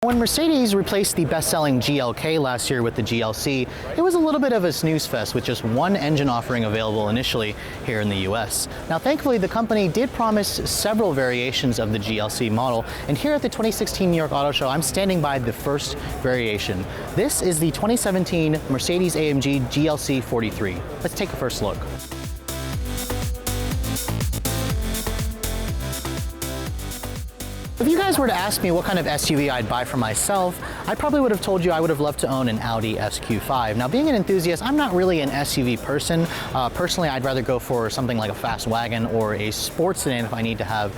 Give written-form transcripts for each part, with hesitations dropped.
When Mercedes replaced the best-selling GLK last year with the GLC, it was a little bit of a snooze fest with just one engine offering available initially here in the US. Now thankfully the company did promise several variations of the GLC model, and here at the 2016 New York Auto Show I'm standing by the first variation. This is the 2017 Mercedes-AMG GLC43. Let's take a first look. If you guys were to ask me what kind of SUV I'd buy for myself, I probably would have told you I would have loved to own an Audi SQ5. Now being an enthusiast, I'm not really an SUV person. Personally, I'd rather go for something like a fast wagon or a sports sedan if I need to have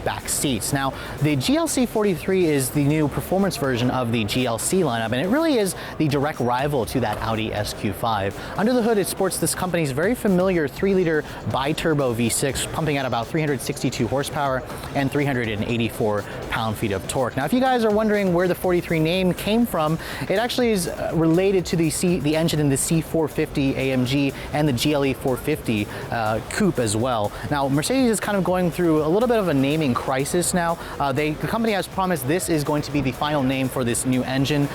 back seats. Now the GLC43 is the new performance version of the GLC lineup, and it really is the direct rival to that Audi SQ5. Under the hood, it sports this company's very familiar 3-liter bi-turbo V6, pumping out about 362 horsepower and 384 pound-feet of torque. Now, if you guys are wondering where the 43 name came from, it actually is related to the engine in the C450 AMG and the GLE450 coupe as well. Now, Mercedes is kind of going through a little bit of a naming crisis now. The company has promised this is going to be the final name for this new engine,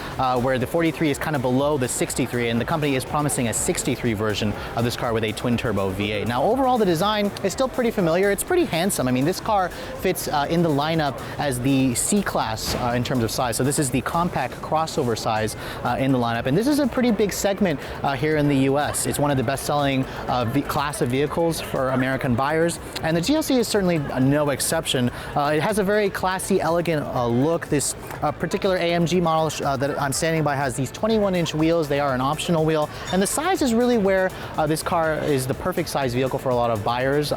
where the 43 is kind of below the 63, and the company is promising a 63 version of this car with a twin-turbo V8. Now, overall, the design is still pretty familiar. It's pretty handsome. I mean, this car fits in the lineup as the C-Class in terms of size. So this is the compact crossover size in the lineup. And this is a pretty big segment here in the US. It's one of the best-selling class of vehicles for American buyers. And the GLC is certainly no exception. It has a very classy, elegant look. This particular AMG model that I'm standing by has these 21-inch wheels. They are an optional wheel. And the size is really where this car is the perfect size vehicle for a lot of buyers.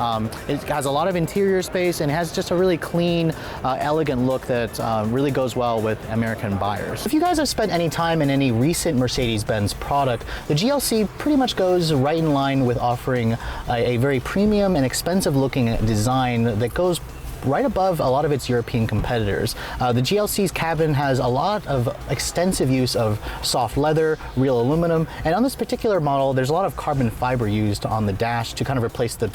It has a lot of interior space and has just a really clean, elegant look that really goes well with American buyers. If you guys have spent any time in any recent Mercedes-Benz product, the GLC pretty much goes right in line with offering a very premium and expensive looking design that goes right above a lot of its European competitors. The GLC's cabin has a lot of extensive use of soft leather, real aluminum, and on this particular model there's a lot of carbon fiber used on the dash to kind of replace the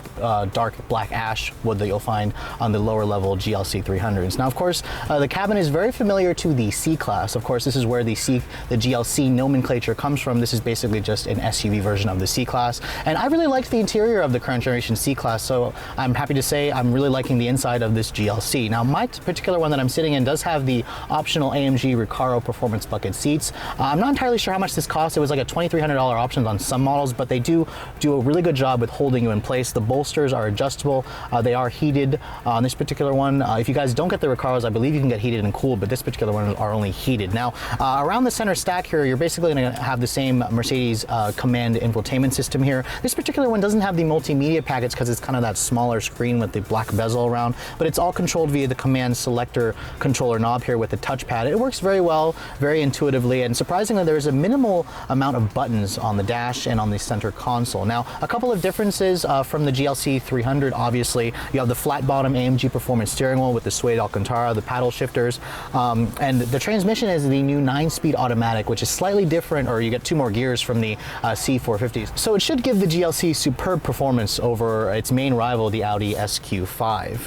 dark black ash wood that you'll find on the lower level GLC 300s. Now of course the cabin is very familiar to the C-Class. Of course this is where the GLC nomenclature comes from. This is basically just an SUV version of the C-Class, and I really liked the interior of the current generation C-Class, so I'm happy to say I'm really liking the inside of this GLC. Now my particular one that I'm sitting in does have the optional AMG Recaro performance bucket seats. I'm not entirely sure how much this costs. It was like a $2,300 option on some models, but they do a really good job with holding you in place. The bolsters are adjustable. They are heated on this particular one. If you guys don't get the Recaros, I believe you can get heated and cooled, but this particular one are only heated. Now around the center stack here, you're basically going to have the same Mercedes Command infotainment system here. This particular one doesn't have the multimedia package because it's kind of that smaller screen with the black bezel around, but it's all controlled via the command selector controller knob here with the touchpad. It works very well, very intuitively, and surprisingly there's a minimal amount of buttons on the dash and on the center console. Now a couple of differences from the GLC 300, obviously. You have the flat bottom AMG performance steering wheel with the suede Alcantara, the paddle shifters, and the transmission is the new 9-speed automatic, which is slightly different, or you get 2 more gears from the C450s. So it should give the GLC superb performance over its main rival, the Audi SQ5.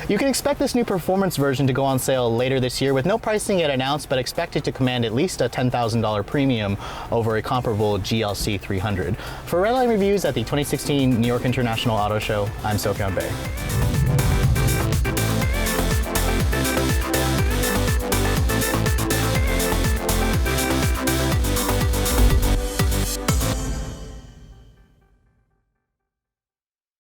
You can expect this new performance version to go on sale later this year with no pricing yet announced, but expect it to command at least a $10,000 premium over a comparable GLC 300. For Redline reviews at the 2016 New York International Auto Show, I'm Sofyan Bey.